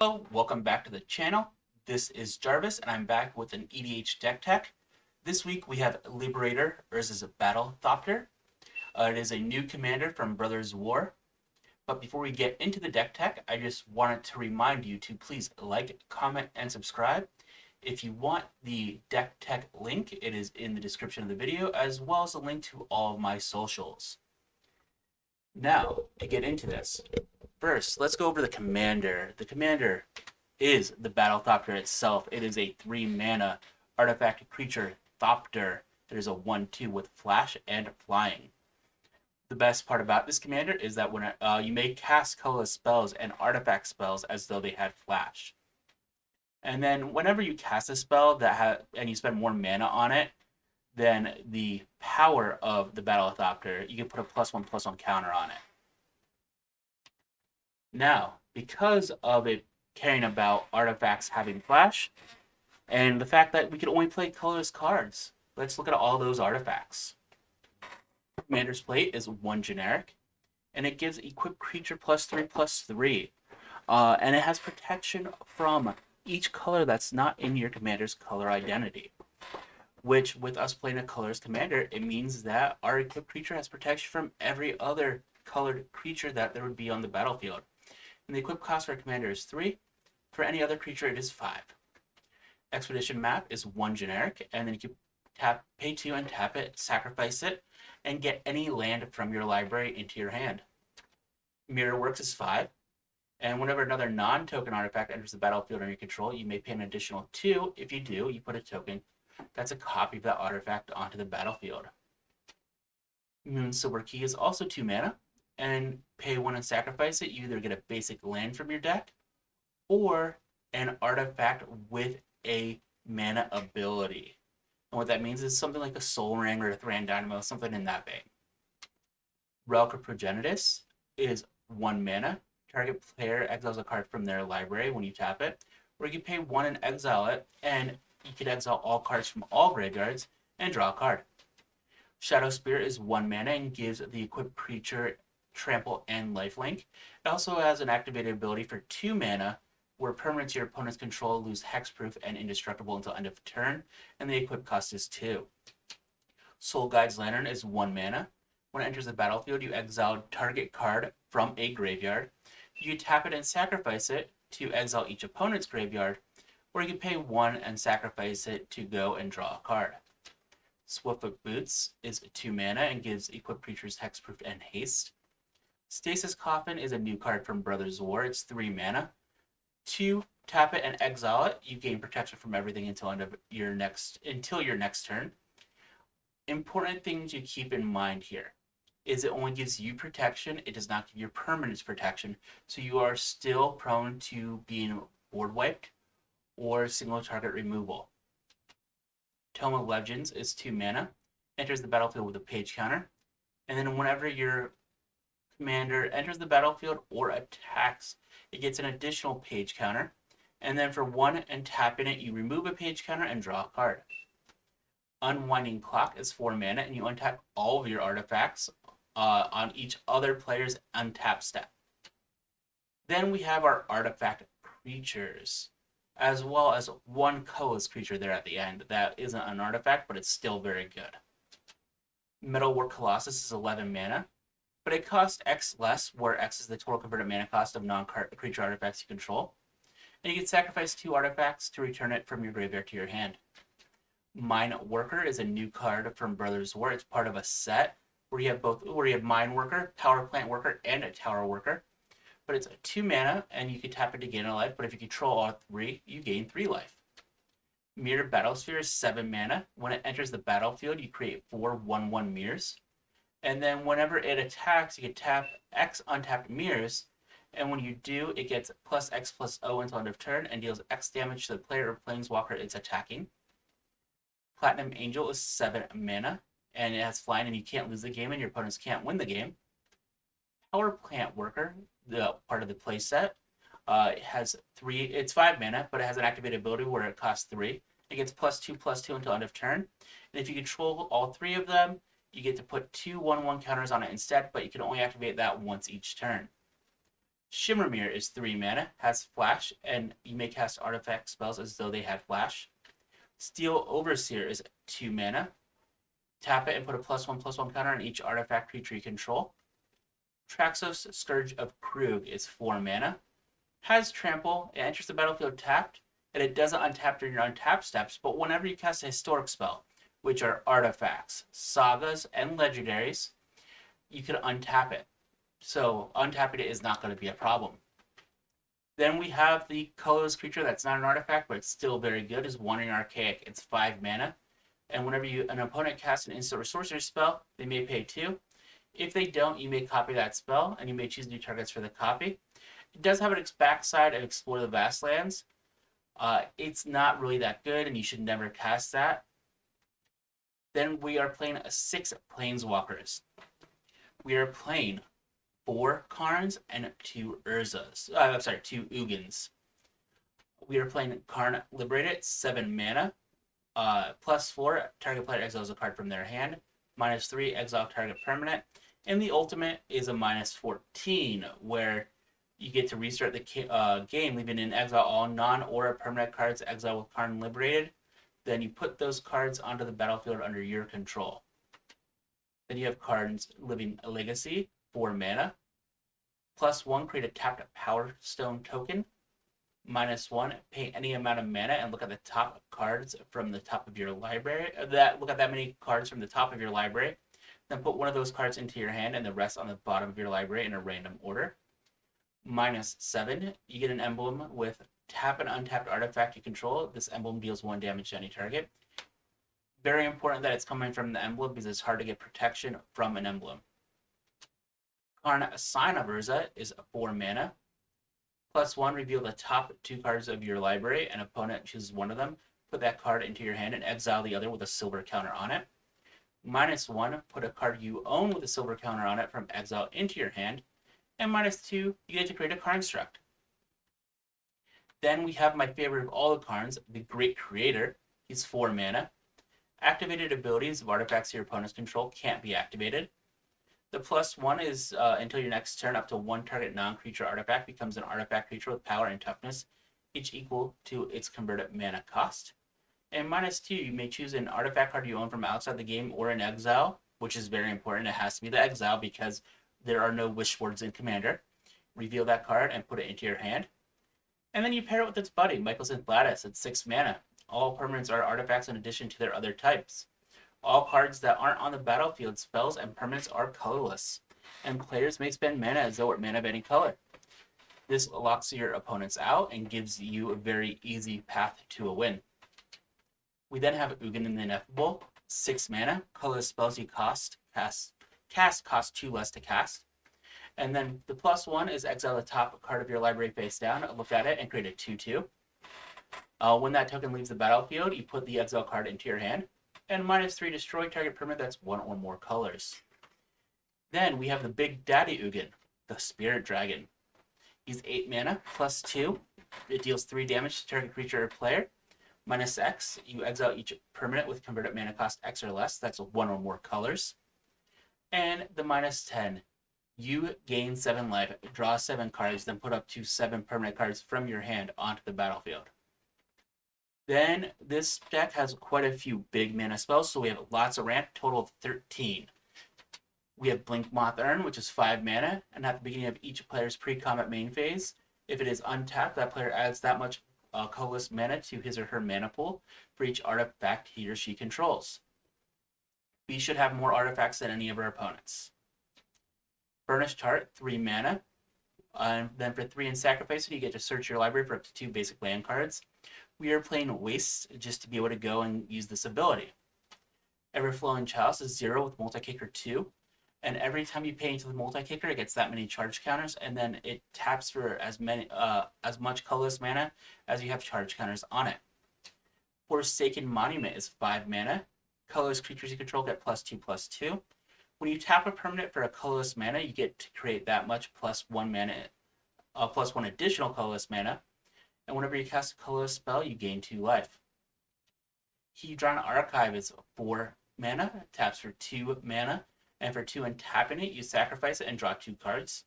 Hello, welcome back to the channel. This is Jarvis, and I'm back with an EDH deck tech. This week we have Liberator, Urza's Battlethopter. It is a new commander from Brothers War. But before we get into the deck tech, I just wanted to remind you to please like, comment, and subscribe. If you want the deck tech link, it is in the description of the video, as well as a link to all of my socials. Now, to get into this, first, let's go over the commander. The commander is the Battlethopter itself. It is a 3 mana artifact creature Thopter. It is a 1/2 with flash and flying. The best part about this commander is that when you may cast colorless spells and artifact spells as though they had flash. And then whenever you cast a spell and you spend more mana on it than the power of the Battlethopter, you can put a +1/+1 counter on it. Now, because of it caring about artifacts having flash, and the fact that we can only play colorless cards, let's look at all those artifacts. Commander's Plate is 1 generic, and it gives equipped creature +3/+3. And it has protection from each color that's not in your commander's color identity. Which, with us playing a colorless commander, it means that our equipped creature has protection from every other colored creature that there would be on the battlefield. And the equip cost for a commander is 3. For any other creature, it is 5. Expedition Map is 1 generic, and then you can pay 2 and tap it, sacrifice it, and get any land from your library into your hand. Mirror Works is 5, and whenever another non-token artifact enters the battlefield under your control, you may pay an additional 2. If you do, you put a token that's a copy of that artifact onto the battlefield. Moon Silver Key is also 2 mana, and pay 1 and sacrifice it. You either get a basic land from your deck, or an artifact with a mana ability. And what that means is something like a Soul Ring or a Thran Dynamo, something in that vein. Relic of Progenitus is 1 mana. Target player exiles a card from their library when you tap it, or you can pay 1 and exile it, and you can exile all cards from all graveyards and draw a card. Shadow Spirit is 1 mana and gives the equipped creature trample and lifelink. It also has an activated ability for 2 mana, where permanents your opponent's control lose hexproof and indestructible until end of turn, and the equip cost is 2. Soul Guide's Lantern is 1 mana. When it enters the battlefield, you exile target card from a graveyard. You tap it and sacrifice it to exile each opponent's graveyard, or you can pay 1 and sacrifice it to go and draw a card. Swiftfoot Boots is 2 mana and gives equipped creatures hexproof and haste. Stasis Coffin is a new card from Brothers War. It's 3 mana. 2, tap it and exile it. You gain protection from everything until your next turn. Important thing to keep in mind here is it only gives you protection. It does not give your permanents protection. So you are still prone to being board wiped or single target removal. Tome of Legends is 2 mana. Enters the battlefield with a page counter. And then whenever your commander enters the battlefield or attacks, it gets an additional page counter. And then for 1 and tapping it, you remove a page counter and draw a card. Unwinding Clock is 4 mana, and you untap all of your artifacts on each other player's untap step. Then we have our artifact creatures, as well as 1 colorless creature there at the end. That isn't an artifact, but it's still very good. Metalwork Colossus is 11 mana, but it costs X less, where X is the total converted mana cost of non-creature artifacts you control. And you can sacrifice 2 artifacts to return it from your graveyard to your hand. Mine Worker is a new card from Brothers War. It's part of a set where you have Mine Worker, Power Plant Worker, and a Tower Worker. But it's 2 mana, and you can tap it to gain a life, but if you control all 3, you gain 3 life. Mirror Battlesphere is 7 mana. When it enters the battlefield, you create 4 1/1 mirrors. And then whenever it attacks, you can tap X untapped mirrors, and when you do, it gets +X+0 until end of turn and deals X damage to the player or planeswalker it's attacking. Platinum Angel is 7 mana, and it has flying, and you can't lose the game, and your opponents can't win the game. Power Plant Worker, the part of the playset, it's 5 mana, but it has an activated ability where it costs 3. It gets +2/+2 until end of turn. And if you control all 3 of them, you get to put 2 1/1 counters on it instead, but you can only activate that once each turn. Shimmermere is 3 mana, has flash, and you may cast artifact spells as though they had flash. Steel Overseer is 2 mana. Tap it and put a +1/+1 counter on each artifact creature you control. Traxos Scourge of Krug is 4 mana. Has trample, it enters the battlefield tapped, and it doesn't untap during your untap steps, but whenever you cast a historic spell, which are artifacts, sagas, and legendaries, you can untap it. So untapping it is not going to be a problem. Then we have the colorless creature that's not an artifact, but it's still very good, is Wandering Archaic. It's 5 mana. And whenever an opponent casts an instant or sorcery spell, they may pay 2. If they don't, you may copy that spell, and you may choose new targets for the copy. It does have its backside of Explore the Vastlands. It's not really that good, and you should never cast that. Then we are playing 6 Planeswalkers. We are playing 4 Karns and 2 Urzas. 2 Ugins. We are playing Karn Liberated, 7 mana. +4, target player exiles a card from their hand. -3, exile target permanent. And the ultimate is a -14, where you get to restart the game, leaving in exile all non-aura permanent cards exiled with Karn Liberated. Then you put those cards onto the battlefield under your control. Then you have cards Living Legacy, 4 mana. +1, create a tapped Power Stone token. -1, pay any amount of mana and look at the top cards from the top of your library. Look at that many cards from the top of your library. Then put one of those cards into your hand and the rest on the bottom of your library in a random order. -7, you get an emblem with tap an untapped artifact you control. This emblem deals 1 damage to any target. Very important that it's coming from the emblem because it's hard to get protection from an emblem. Karn Sign of Urza is 4 mana. +1, reveal the top 2 cards of your library. An opponent chooses one of them. Put that card into your hand and exile the other with a silver counter on it. -1, put a card you own with a silver counter on it from exile into your hand. And -2, you get to create a construct. Then we have my favorite of all the Karns, the Great Creator. He's 4 mana. Activated abilities of artifacts your opponent's control can't be activated. The +1 is until your next turn, up to 1 target non-creature artifact becomes an artifact creature with power and toughness, each equal to its converted mana cost. And -2, you may choose an artifact card you own from outside the game or in exile, which is very important. It has to be the exile because there are no wish words in Commander. Reveal that card and put it into your hand. And then you pair it with its buddy, Mycosynth Lattice, at 6 mana. All permanents are artifacts in addition to their other types. All cards that aren't on the battlefield, spells, and permanents are colorless, and players may spend mana as though it were mana of any color. This locks your opponents out and gives you a very easy path to a win. We then have Ugin the Ineffable, 6 mana. Colorless spells you cast cost 2 less to cast. And then the +1 is exile the top card of your library face down, look at it, and create a 2/2. When that token leaves the battlefield, you put the exile card into your hand. And -3, destroy target permanent that's 1 or more colors. Then we have the Big Daddy Ugin, the Spirit Dragon. He's 8 mana, +2. It deals 3 damage to target creature or player. -X, you exile each permanent with converted mana cost X or less. That's 1 or more colors. And the -10, you gain 7 life, draw 7 cards, then put up to 7 permanent cards from your hand onto the battlefield. Then this deck has quite a few big mana spells, so we have lots of ramp, total of 13. We have Blink Moth Urn, which is 5 mana, and at the beginning of each player's pre-combat main phase, if it is untapped, that player adds that much colorless mana to his or her mana pool for each artifact he or she controls. We should have more artifacts than any of our opponents. Burnished Heart, 3 mana. And then for 3 in Sacrifice, you get to search your library for up to 2 basic land cards. We are playing Waste just to be able to go and use this ability. Everflowing Chalice is 0 with multi-kicker 2. And every time you pay into the multi-kicker, it gets that many charge counters, and then it taps for as much colorless mana as you have charge counters on it. Forsaken Monument is 5 mana. Colorless creatures you control get +2/+2. When you tap a permanent for a colorless mana, you get to create that much +1 mana, +1 additional colorless mana. And whenever you cast a colorless spell, you gain 2 life. Hedron Archive is 4 mana, taps for 2 mana, and for 2 and tapping it, you sacrifice it and draw 2 cards.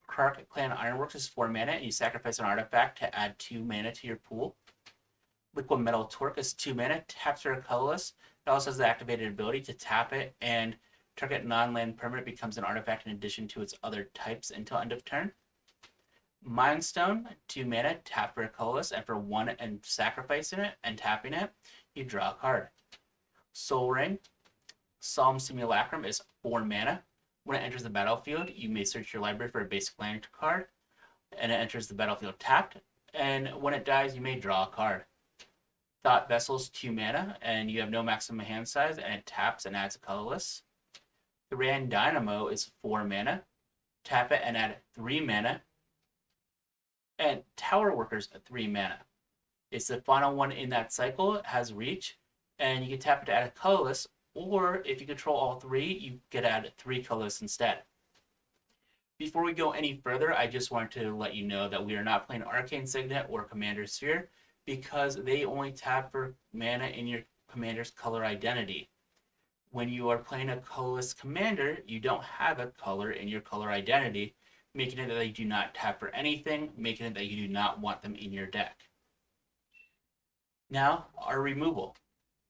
Kark Clan Ironworks is 4 mana, and you sacrifice an artifact to add 2 mana to your pool. Liquid Metal Torque is 2 mana, taps for a colorless. It also has the activated ability to tap it, and target non-land permanent becomes an artifact in addition to its other types until end of turn. Mindstone, 2 mana, tap for a colorless, and for 1 and sacrificing it and tapping it, you draw a card. Soul Ring, Solemn Simulacrum is 4 mana. When it enters the battlefield, you may search your library for a basic land card, and it enters the battlefield tapped, and when it dies, you may draw a card. Thought Vessel is 2 mana, and you have no maximum hand size, and it taps and adds a colorless. The Ran Dynamo is 4 mana. Tap it and add 3 mana. And Tower Workers, 3 mana. It's the final one in that cycle. It has reach, and you can tap it to add a colorless, or if you control all 3, you could add 3 colorless instead. Before we go any further, I just wanted to let you know that we are not playing Arcane Signet or Commander Sphere because they only tap for mana in your commander's color identity. When you are playing a colorless commander, you don't have a color in your color identity, making it that they do not tap for anything, making it that you do not want them in your deck. Now, our removal.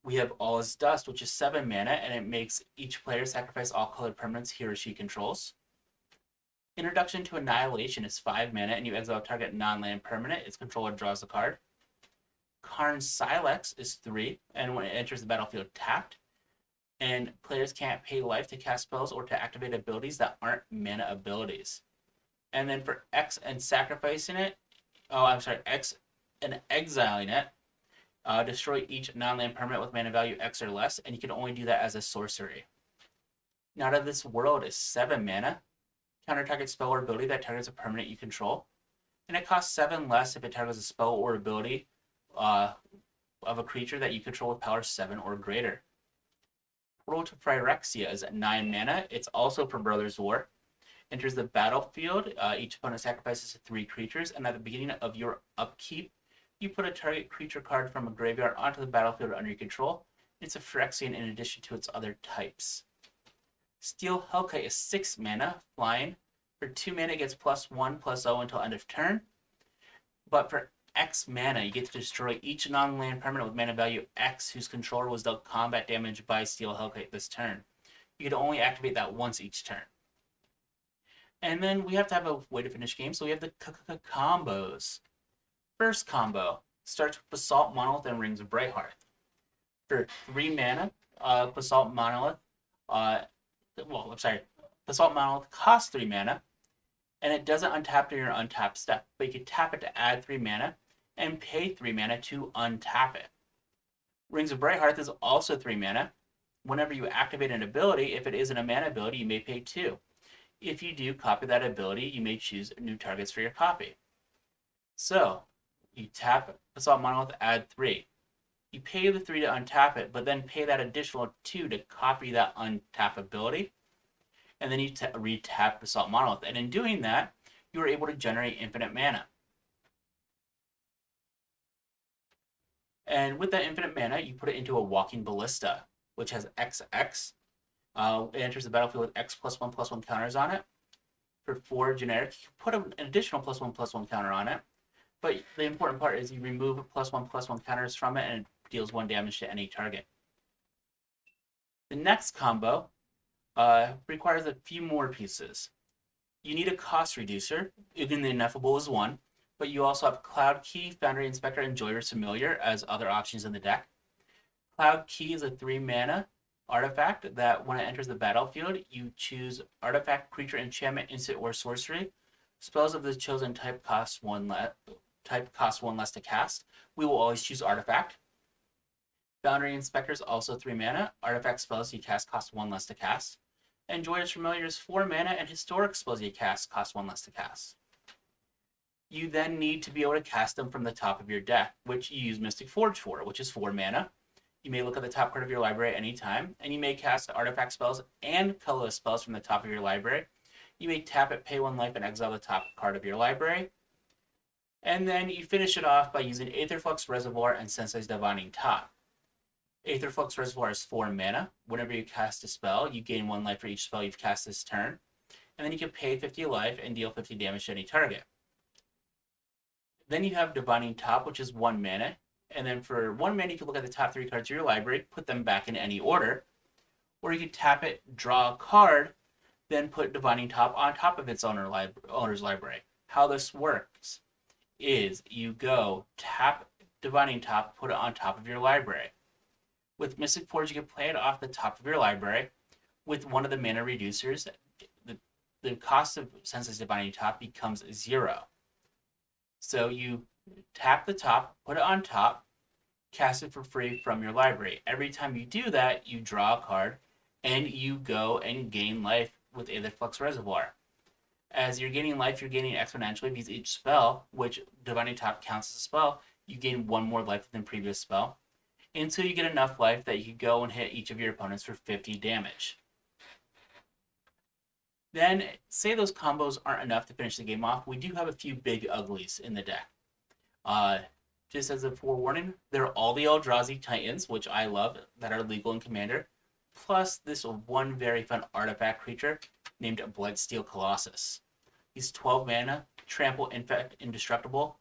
We have All Is Dust, which is 7 mana, and it makes each player sacrifice all colored permanents he or she controls. Introduction to Annihilation is 5 mana, and you exile target non-land permanent. Its controller draws a card. Karn Silex is 3, and when it enters the battlefield tapped, and players can't pay life to cast spells or to activate abilities that aren't mana abilities. And then for X and sacrificing it, X and exiling it, destroy each non-land permanent with mana value X or less, and you can only do that as a sorcery. Not of This World is 7 mana. Counter target spell or ability that targets a permanent you control. And it costs 7 less if it targets a spell or ability of a creature that you control with power 7 or greater. Portal to Phyrexia is 9 mana. It's also from Brothers War. Enters the battlefield. Each opponent sacrifices 3 creatures, and at the beginning of your upkeep, you put a target creature card from a graveyard onto the battlefield under your control. It's a Phyrexian in addition to its other types. Steel Hellkite is 6 mana, flying. For 2 mana, it gets +1/+0 until end of turn. But for X mana, you get to destroy each non-land permanent with mana value X whose controller was dealt combat damage by Steel Hellkite this turn. You can only activate that once each turn. And then we have to have a way to finish game, so we have the combos. First combo starts with Basalt Monolith and Rings of Brighthearth. For 3 mana, Basalt Monolith costs 3 mana, and it doesn't untap during your untap step, but you can tap it to add 3 mana and pay 3 mana to untap it. Rings of Brighthearth is also 3 mana. Whenever you activate an ability, if it isn't a mana ability, you may pay 2. If you do copy that ability, you may choose new targets for your copy. So, you tap Basalt Monolith, add 3. You pay the 3 to untap it, but then pay that additional 2 to copy that untap ability. And then you re-tap Basalt Monolith. And in doing that, you are able to generate infinite mana. And with that infinite mana, you put it into a Walking Ballista, which has XX. It enters the battlefield with X +1/+1 counters on it. For 4 generic, you put an additional +1/+1 counter on it. But the important part is you remove +1/+1 counters from it, and it deals 1 damage to any target. The next combo requires a few more pieces. You need a cost reducer. Even the Ineffable is 1, but you also have Cloud Key, Foundry Inspector, and Joyous Familiar as other options in the deck. Cloud Key is a 3 mana artifact that when it enters the battlefield, you choose artifact, creature, enchantment, instant, or sorcery. Spells of the chosen type cost 1 less to cast. We will always choose artifact. Foundry Inspector is also 3 mana. Artifact spells you cast cost 1 less to cast. And Joyous Familiar is 4 mana, and historic spells you cast cost 1 less to cast. You then need to be able to cast them from the top of your deck, which you use Mystic Forge for, which is 4 mana. You may look at the top card of your library at any time, and you may cast artifact spells and colorless spells from the top of your library. You may tap it, pay 1 life, and exile the top card of your library. And then you finish it off by using Aetherflux Reservoir and Sensei's Divining Top. Aetherflux Reservoir is 4 mana. Whenever you cast a spell, you gain 1 life for each spell you've cast this turn. and then you can pay 50 life and deal 50 damage to any target. Then you have Divining Top, which is 1 mana, and then for 1 mana, you can look at the top 3 cards of your library, put them back in any order, or you can tap it, draw a card, then put Divining Top on top of its owner's library. How this works is you go tap Divining Top, put it on top of your library. With Mystic Forge, you can play it off the top of your library. With one of the mana reducers, the cost of Senseless Divining Top becomes 0. So you tap the top, put it on top, cast it for free from your library. Every time you do that, you draw a card, and you go and gain life with Aetherflux Reservoir. As you're gaining life, you're gaining exponentially because each spell, which Divining Top counts as a spell, you gain 1 more life than previous spell, until you get enough life that you can go and hit each of your opponents for 50 damage. Then, say those combos aren't enough to finish the game off, we do have a few big uglies in the deck. Just as a forewarning, they're all the Eldrazi Titans, which I love, that are legal in Commander, plus this one very fun artifact creature named Bloodsteel Colossus. He's 12 mana, trample, infect, indestructible,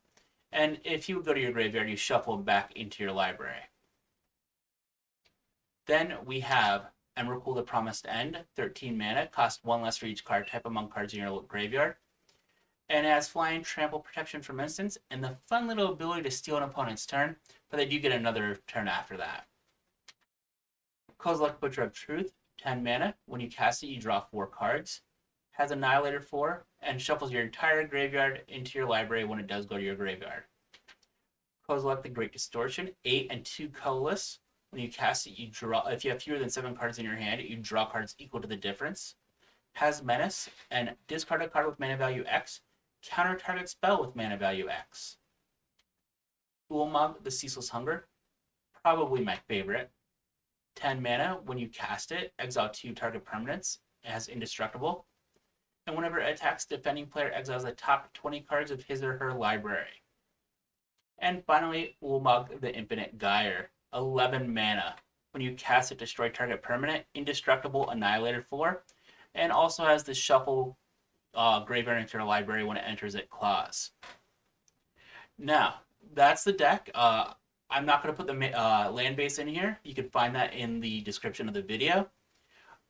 and if you go to your graveyard, you shuffle him back into your library. Then we have Emrakul the Promised End, 13 mana, cost 1 less for each card type among cards in your graveyard. And it has flying, trample, protection from instants, and the fun little ability to steal an opponent's turn, but they do get another turn after that. Kozilek Butcher of Truth, 10 mana. When you cast it, you draw 4 cards. Has Annihilator 4, and shuffles your entire graveyard into your library when it does go to your graveyard. Kozilek the Great Distortion, 8 and 2 colorless. When you cast it, you draw. If you have fewer than 7 cards in your hand, you draw cards equal to the difference. Has Menace, and discard a card with mana value X. Counter target spell with mana value X. Ulamog the Ceaseless Hunger, probably my favorite. 10 mana. When you cast it, exile 2 target permanents. It has indestructible. And whenever it attacks, defending player exiles the top 20 cards of his or her library. And finally, Ulamog the Infinite Gyre, 11 mana. When you cast it, destroy target permanent, indestructible, Annihilator 4, and also has the shuffle graveyard into your library when it enters it clause. Now, that's the deck. I'm not going to put the land base in here. You can find that in the description of the video.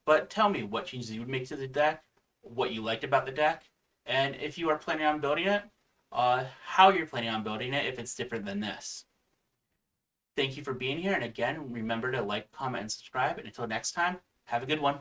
But tell me what changes you would make to the deck, what you liked about the deck, and if you are planning on building it, how you're planning on building it if it's different than this. Thank you for being here, and again, remember to like, comment, and subscribe. And until next time, have a good one.